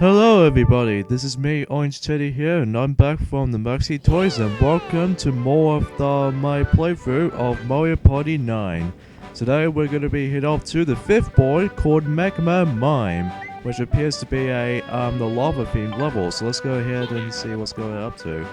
Hello everybody, this is me, Orange Teddy here, and I'm back from the Maxi Toys, and welcome to more of my playthrough of Mario Party 9. Today we're going to be head off to the 5th board called Magma Mine, which appears to be the lava themed level, so let's go ahead and see what's going up to.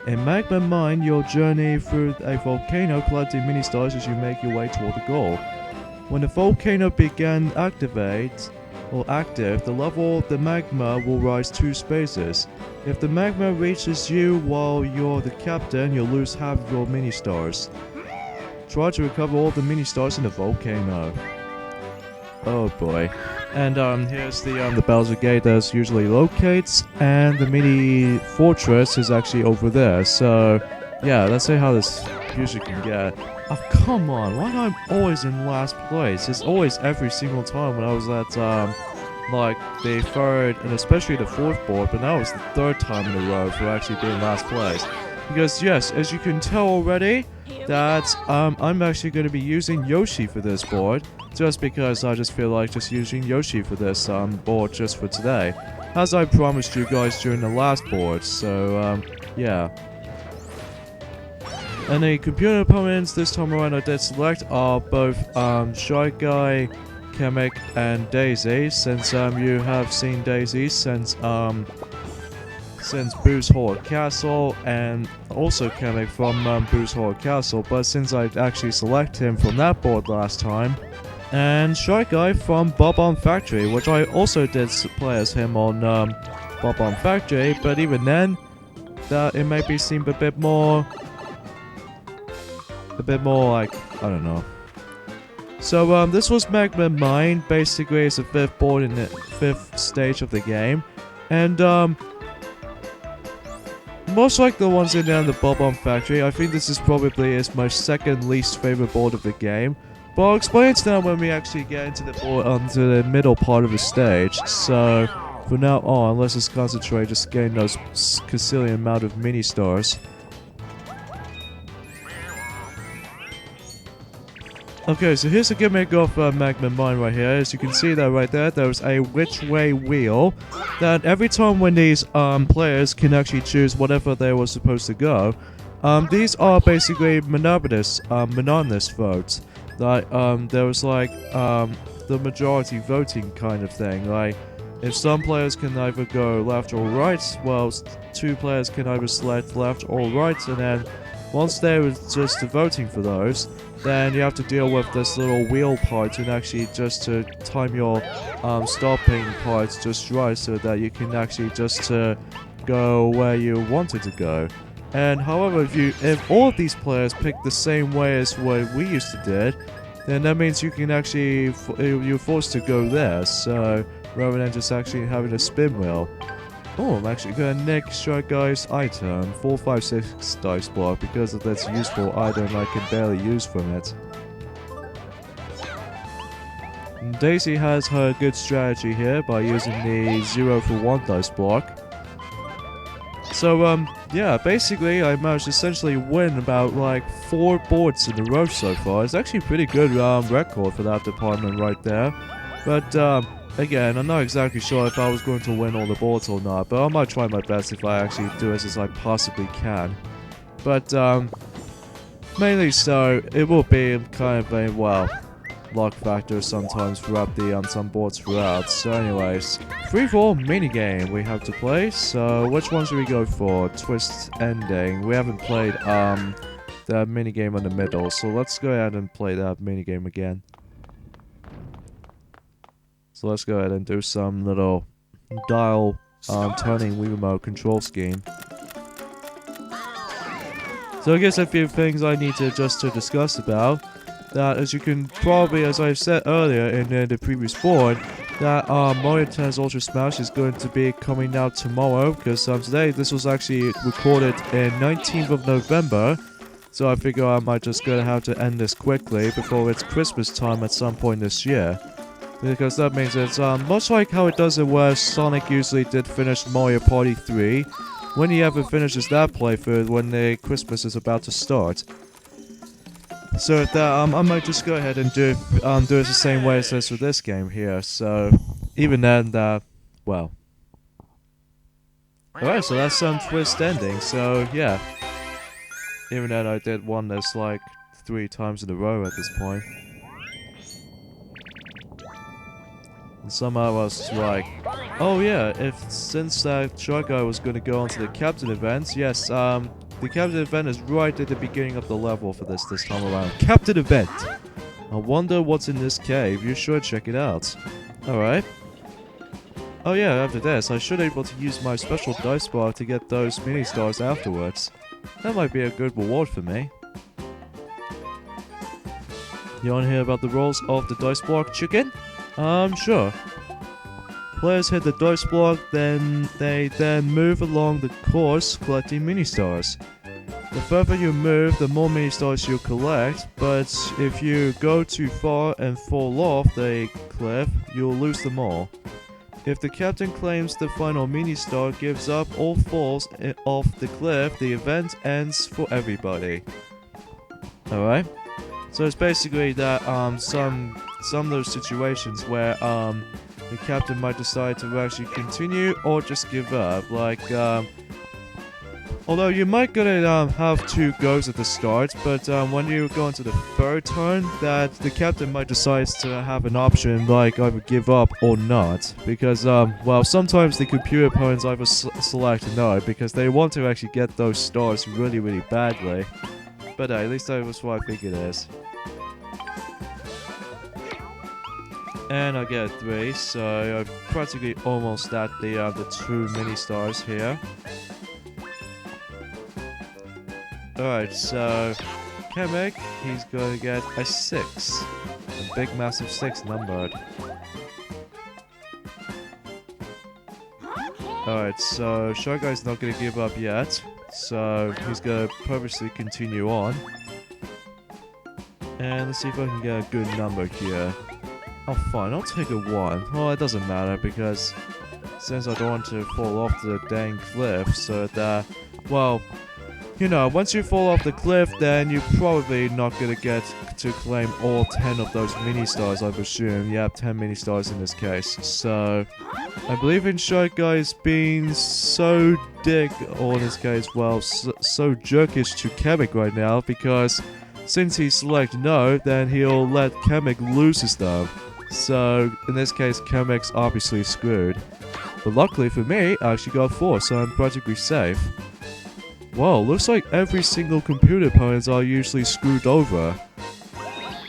In Magma Mine, you'll journey through a volcano collecting mini stars as you make your way toward the goal. When the volcano begins active, the level of the magma will rise 2 spaces. If the magma reaches you while you're the captain, you'll lose half of your mini stars. Try to recover all the mini stars in the volcano. Oh boy. And here's the Bowser Gate that's usually locates, and the mini fortress is actually over there. So yeah, let's see how this usually can get. Oh come on, why am I always in last place? It's always every single time when I was at like the 3rd and especially the 4th board, but now it's the 3rd time in a row for actually being last place. Because yes, as you can tell already, that I'm actually going to be using Yoshi for this board, just because I just feel like just using Yoshi for this board just for today, as I promised you guys during the last board. So yeah. And the computer opponents this time around I did select are both Shy Guy, Kamek, and Daisy, since you have seen Daisy since Boo's Hall Castle, and also Kamek from Boo's Hall Castle, but since I actually selected him from that board last time, and Shy Guy from Bob-omb Factory, which I also did play as him on Bob-omb Factory, but even then, that it may be seemed a bit more like, I don't know. So this was Magma Mine. Basically it's the 5th board in the 5th stage of the game, and most like the ones in there in the Bob-omb Factory, I think this is probably my 2nd least favorite board of the game, but I'll explain it now when we actually get into the board, onto the middle part of the stage. So from now on, let's just concentrate just getting those gazillion amount of mini stars. Okay, so here's a gimmick of Magma Mine right here. As you can see that right there, there's a which way wheel that every time when these players can actually choose whatever they were supposed to go. These are basically monotonous votes. Like there was like the majority voting kind of thing. Like if some players can either go left or right, well 2 players can either select left or right, and then once they were just voting for those, then you have to deal with this little wheel part and actually just to time your stopping parts just right so that you can actually just go where you wanted to go. And however, if all of these players pick the same way as what we used to did, then that means you can actually you're forced to go there. So rather than just actually having a spin wheel. Oh, I'm actually gonna nick Shy Guy's item, 456 dice block, because of that's useful item I can barely use from it. And Daisy has her good strategy here by using the 0 for 1 dice block. So yeah, basically I managed to essentially win about like 4 boards in a row so far. It's actually a pretty good record for that department right there. But again, I'm not exactly sure if I was going to win all the boards or not, but I might try my best if I actually do as I possibly can. But mainly so, it will be kind of a, well, luck factor sometimes throughout the some boards throughout. So anyways, free-for-all minigame we have to play. So which one should we go for? Twist ending. We haven't played the minigame in the middle, so let's go ahead and play that minigame again. So let's go ahead and do some little dial turning Wii remote control scheme. So I guess a few things I need to just to discuss about. That, as you can probably, as I've said earlier in the previous board, that Mario Tennis Ultra Smash is going to be coming out tomorrow, because today this was actually recorded in 19th of November. So I figure I might just gonna have to end this quickly before it's Christmas time at some point this year. Because that means it's much like how it does it where Sonic usually did finish Mario Party 3, when he ever finishes that playthrough when the Christmas is about to start. So that I might just go ahead and do it the same way as this with this game here. So even then, well, Alright, so that's some twist ending, so yeah. Even though I did one that's like 3 times in a row at this point. And somehow I was like, oh yeah, since that shark guy was gonna go on to the captain event, yes, the captain event is right at the beginning of the level for this time around. Captain event! I wonder what's in this cave, you should check it out. Alright. Oh yeah, after this, I should be able to use my special dice bar to get those mini stars afterwards. That might be a good reward for me. You wanna hear about the rules of the dice block, chicken? Sure. Players hit the dice block, then they move along the course collecting mini stars. The further you move, the more mini stars you collect, but if you go too far and fall off the cliff, you'll lose them all. If the captain claims the final mini star gives up or falls off the cliff, the event ends for everybody. Alright? So it's basically that some of those situations where the captain might decide to actually continue or just give up. Like although you might gonna have 2 goes at the start, but when you go into the 3rd turn, that the captain might decide to have an option like either give up or not, because well, sometimes the computer opponents either select no because they want to actually get those stars really badly. But at least that was what I think it is. And I get 3, so I'm practically almost at the 2 mini stars here. Alright, so Kamek, he's gonna get a 6. A big massive 6 numbered. Alright, so Shark Guy's not gonna give up yet, so he's gonna purposely continue on. And let's see if I can get a good number here. Oh fine, I'll take a 1. Well, it doesn't matter because since I don't want to fall off the dang cliff, so that, well, you know, once you fall off the cliff, then you're probably not gonna get to claim all 10 of those mini stars, I presume. You have 10 mini stars in this case. So, I believe in Shark Guy's being so dick, or in this case, well, so jerkish to Kamek right now, because since he selected no, then he'll let Kamek lose his stuff. So, in this case, Kamek's obviously screwed. But luckily for me, I actually got 4, so I'm practically safe. Whoa, looks like every single computer opponents are usually screwed over.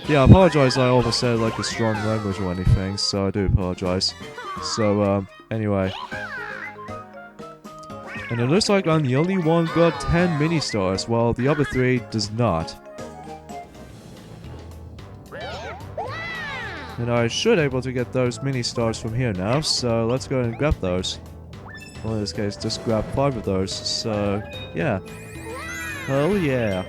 Yeah, I apologize, I almost said like a strong language or anything, so I do apologize. So, anyway. And it looks like I'm the only one who got 10 mini stars, while the other 3 does not. And I should be able to get those mini stars from here now, so let's go and grab those. Well, in this case, just grab 5 of those, so yeah. Oh yeah.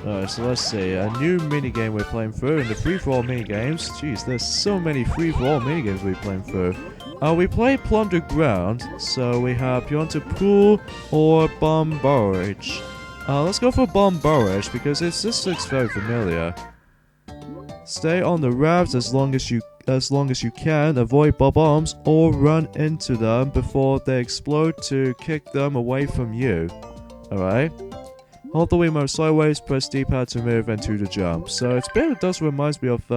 Alright, so let's see, a new minigame we're playing through, and the free-for-all minigames. Jeez, there's so many free-for-all minigames we're playing through. We play Plunder Ground, so we have Yonta Pool or Bomb Barrage. Let's go for Bomb Barrage, because this looks very familiar. Stay on the rafts as long as you can, avoid bombs or run into them before they explode to kick them away from you. Alright? Hold the Wiimote sideways, press D-pad to move and to the jump. So it does remind me of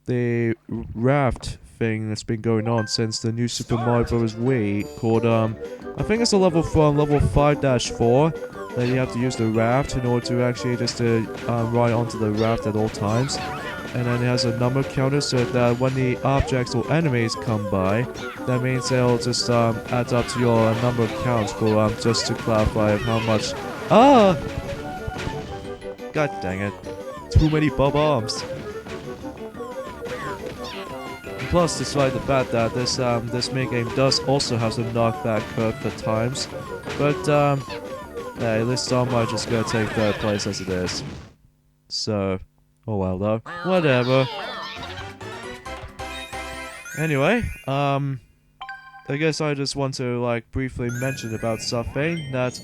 the raft thing that's been going on since the new Super Mario Bros. Wii called I think it's a level from level 5-4 that you have to use the raft in order to actually just ride onto the raft at all times. And then it has a number counter so that when the objects or enemies come by, that means they'll just add up to your number of counts for just to clarify how much. Ah! God dang it! Too many bombs. Plus, despite the fact that this minigame does also have some knockback curve at times, but yeah, this time I'm just gonna take 3rd place as it is. So. Oh well though. Whatever. Anyway, I guess I just want to like briefly mention about something that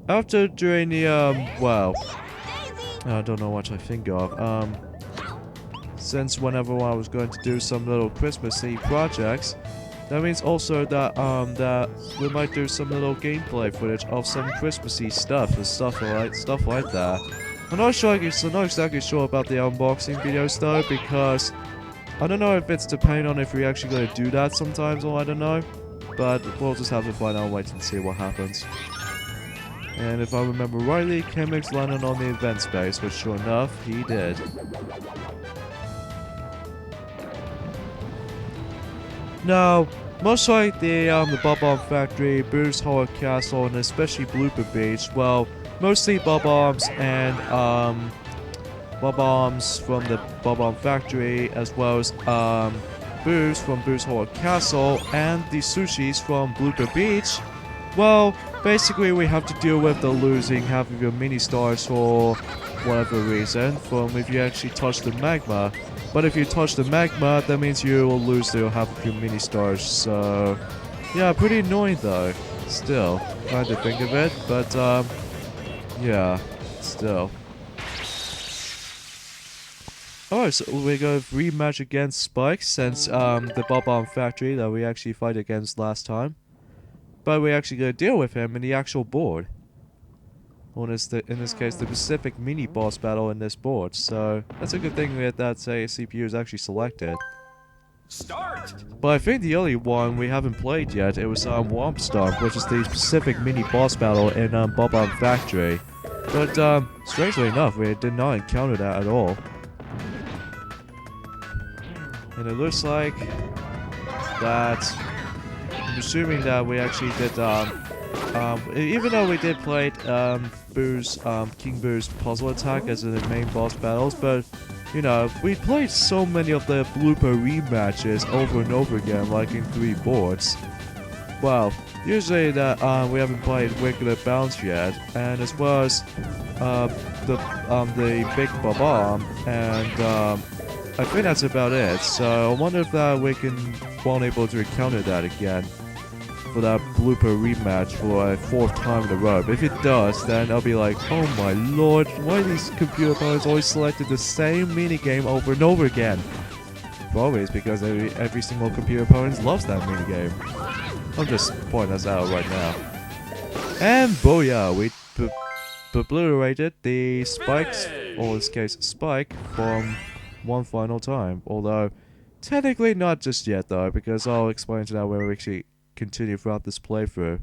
after during the well, I don't know what I think of. since whenever I was going to do some little Christmassy projects, that means also that that we might do some little gameplay footage of some Christmassy stuff and stuff like that. I'm not exactly sure about the unboxing videos though, because I don't know if it's depending on if we're actually going to do that sometimes, or I don't know. But we'll just have to find out, wait and see what happens. And if I remember rightly, Chemix landed on the event space, which sure enough, he did. Now, much like the Bob-Omb Factory, Boo's Horror Castle, and especially Blooper Beach, well, mostly Bob-Ombs and Bob-Ombs from the Bob-Omb Factory, as well as Boo's from Boo's Horror Castle, and the sushis from Blooper Beach. Well, basically we have to deal with the losing half of your mini-stars for whatever reason, from if you actually touch the magma. But if you touch the magma, that means you will lose your half of your mini-stars, so... yeah, pretty annoying though. Still, trying to think of it, but yeah, still. Alright, so we're going to rematch against Spike since the Bob-Omb Factory that we actually fight against last time. But we're actually going to deal with him in the actual board. Or in this case, the Pacific mini-boss battle in this board. So, that's a good thing that CPU is actually selected. Start! But I think the only one we haven't played yet, it was Womp Stomp, which is the Pacific mini-boss battle in Bob-Omb Factory. But, strangely enough, we did not encounter that at all. And it looks like that... I'm assuming that we actually did, even though we did play King Boo's puzzle attack as in the main boss battles, but, you know, we played so many of the blooper rematches over and over again, like in 3 boards. Well, usually that, we haven't played regular bounce yet, and as well as, the big Bob-Omb, and, I think that's about it, so I wonder if we won't able to encounter that again for that blooper rematch for a 4th time in a row. But if it does, then I'll be like, oh my lord, why are these computer opponents always selected the same minigame over and over again? Probably it's because every single computer opponent loves that minigame. I'm just pointing this out right now. And booyah, we obliterated the spikes, or in this case, Spike, from one final time. Although, technically not just yet though, because I'll explain to that when we actually continue throughout this playthrough.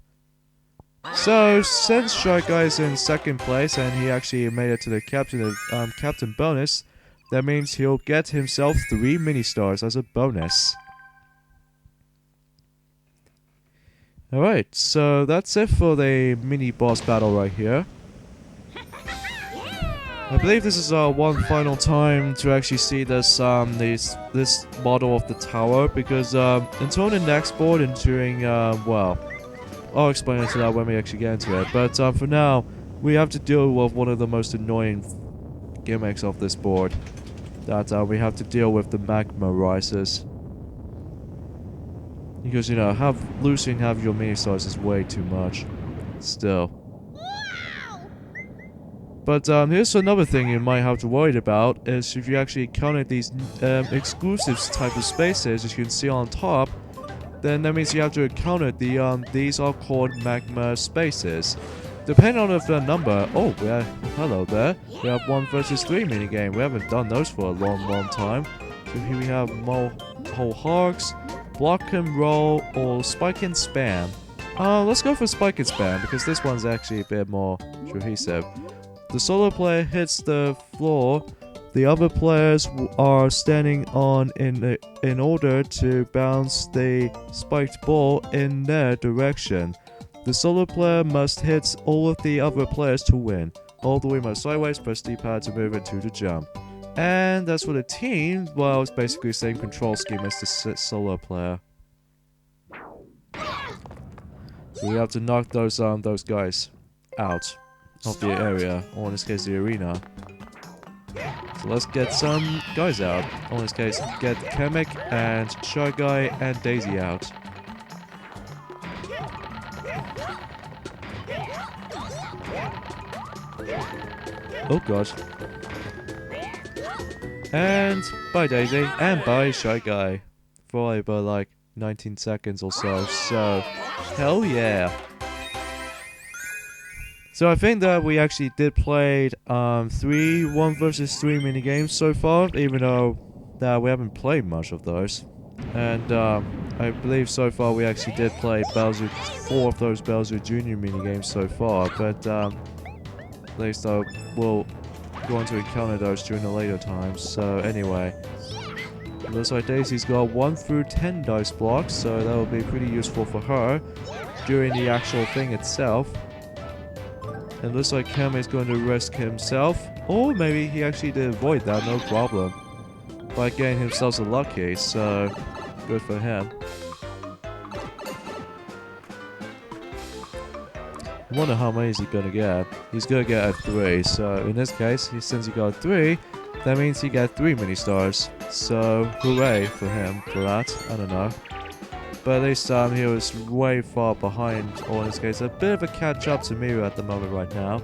So, since Shark Guy is in 2nd place and he actually made it to the captain bonus, that means he'll get himself 3 mini-stars as a bonus. Alright, so that's it for the mini-boss battle right here. I believe this is one final time to actually see this this model of the tower, because until the next board and during well, I'll explain it to that when we actually get into it. But for now, we have to deal with one of the most annoying gimmicks of this board. That we have to deal with the magma rises. Because, you know, losing half of your mini-stars is way too much. Still. But here's another thing you might have to worry about, is if you actually encounter these exclusive type of spaces, as you can see on top, then that means you have to encounter these are called magma spaces. Depending on the number, oh, hello there, we have 1 versus 3 minigame. We haven't done those for a long time. So here we have whole hogs, block and roll, or spike and spam. Let's go for spike and spam, because this one's actually a bit more cohesive. The solo player hits the floor. The other players are standing on in order to bounce the spiked ball in their direction. The solo player must hit all of the other players to win. All the way must sideways, press D-pad to move into the jump. And as for the team, well, it's basically the same control scheme as the solo player. So we have to knock those guys out of the area, or in this case the arena. So let's get some guys out. Or in this case, get Kamek and Shy Guy and Daisy out. Oh god. And bye Daisy, and bye Shy Guy. For about like 19 seconds or so, so hell yeah. So I think that we actually did play 3 1 versus 3 minigames so far, even though that we haven't played much of those. And I believe so far we actually did play Bowser, 4 of those Bowser Jr. minigames so far, but at least we'll going to encounter those during the later times. So anyway, it looks like Daisy's got 1 through 10 dice blocks, so that will be pretty useful for her during the actual thing itself. It looks like Cam is going to risk himself, or maybe he actually did avoid that, no problem, by getting himself a lucky, so good for him. I wonder how many is he gonna get. He's gonna get a 3, so in this case, since he got a 3, that means he got 3 mini stars. So hooray for him for that. I don't know. But at least he was way far behind, or in this case, a bit of a catch up to me at the moment right now.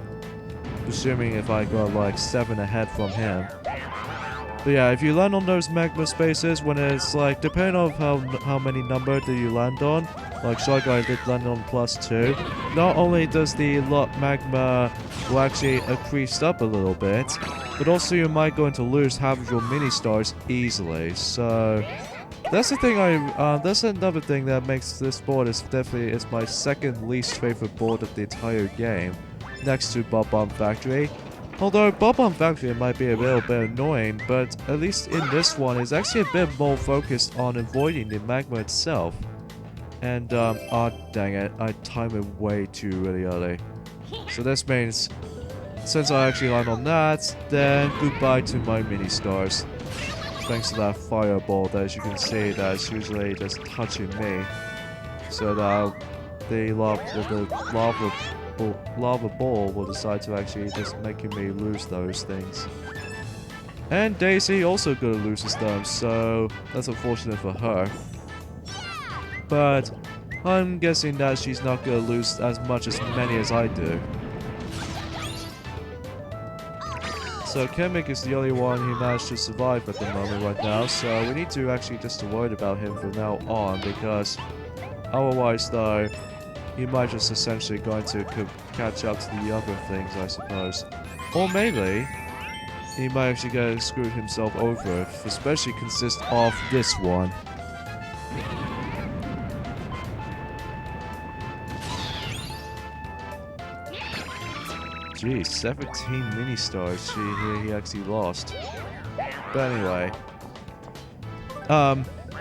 Assuming if I got like 7 ahead from him. But yeah, if you land on those magma spaces, when it's like, depending on how many number do you land on, like Shy Guy did land on +2, not only does the magma will actually increase up a little bit, but also you might going to lose half of your mini stars easily, so that's the thing that's another thing that makes this board is definitely is my second least favorite board of the entire game, next to Bob-omb Factory. Although Bob-omb Factory might be a little bit annoying, but at least in this one it's actually a bit more focused on avoiding the magma itself. And oh dang it, I timed it way too really early. So this means, since I actually land on that, then goodbye to my mini stars. Thanks to that fireball that, as you can see, that's usually just touching me. So that the lava ball will decide to actually just making me lose those things. And Daisy also gonna lose them, so that's unfortunate for her. But I'm guessing that she's not gonna lose as many as I do. So Kamek is the only one who managed to survive at the moment right now, so we need to actually just worry about him from now on, because otherwise though, he might just essentially going to catch up to the other things, I suppose. Or maybe he might actually get screwed himself over, especially consist of this one. Geez, 17 mini stars he actually lost. But anyway,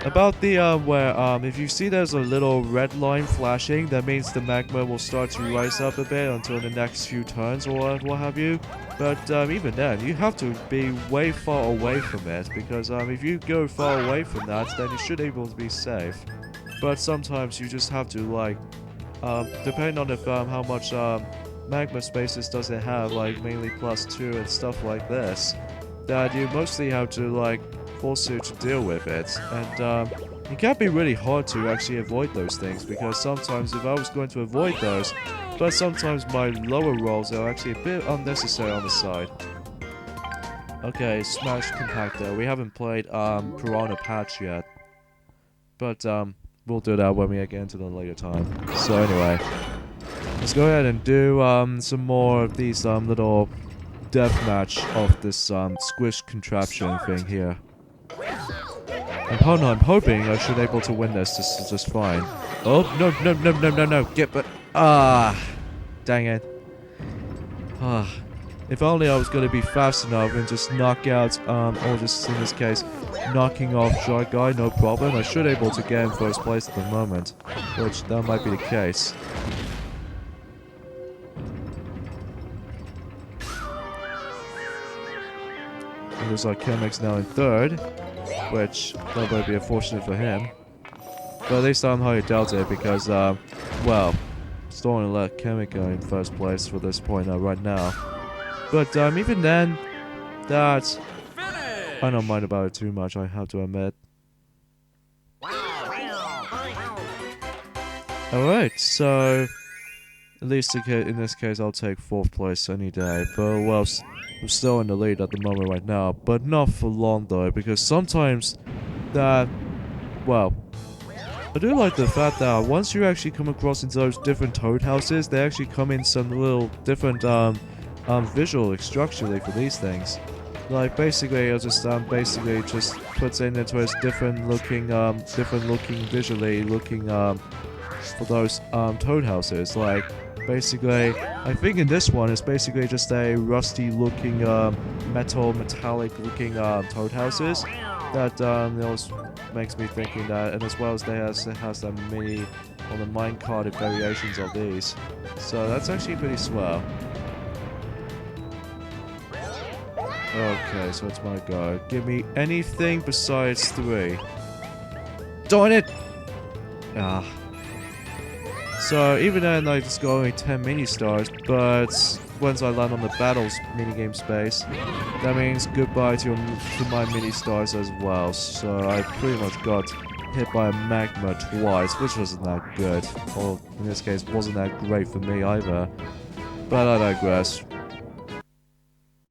about the where if you see there's a little red line flashing, that means the magma will start to rise up a bit until the next few turns or what have you. But even then, you have to be way far away from it, because if you go far away from that, then you should be able to be safe. But sometimes you just have to like, depending on if how much magma spaces does it have, like mainly +2 and stuff like this, that you mostly have to like force you to deal with it, and it can be really hard to actually avoid those things, because sometimes if I was going to avoid those, but sometimes my lower rolls are actually a bit unnecessary on the side. Okay, Smash Compactor. We haven't played Piranha Patch yet, but we'll do that when we get into the later time. So anyway, let's go ahead and do some more of these little deathmatch of this squish contraption thing here. I'm hoping I should be able to win this just fine. Oh, no, get back. Dang it. If only I was going to be fast enough and just knock out, or just in this case, knocking off Shy Guy, no problem. I should be able to get in first place at the moment, which that might be the case. It looks like Kemek's now in third, which that might be unfortunate for him. But at least I'm highly doubted because, well, still want to let Kemek go in first place for this point right now. But even then, that I don't mind about it too much, I have to admit. Alright, so At least in this case, I'll take 4th place any day. But, well, I'm still in the lead at the moment right now. But not for long, though, because sometimes that, well, I do like the fact that once you actually come across into those different toad houses, they actually come in some little different, visual structurally for these things. Like, basically, it'll just, basically just puts in into its different looking, visually looking, for those, toad houses. Like, basically, I think in this one, it's basically just a rusty looking, metallic looking, toad houses. That, makes me thinking that, and as well as it has that mini, on the minecart variations of these. So that's actually pretty swell. Okay, so it's my go. Give me anything besides 3. Darn it! Ah. So even then I just got only 10 mini stars, but once I land on the battles minigame space, that means goodbye to my mini stars as well. So I pretty much got hit by a magma twice, which wasn't that good. Or in this case, wasn't that great for me either. But I digress.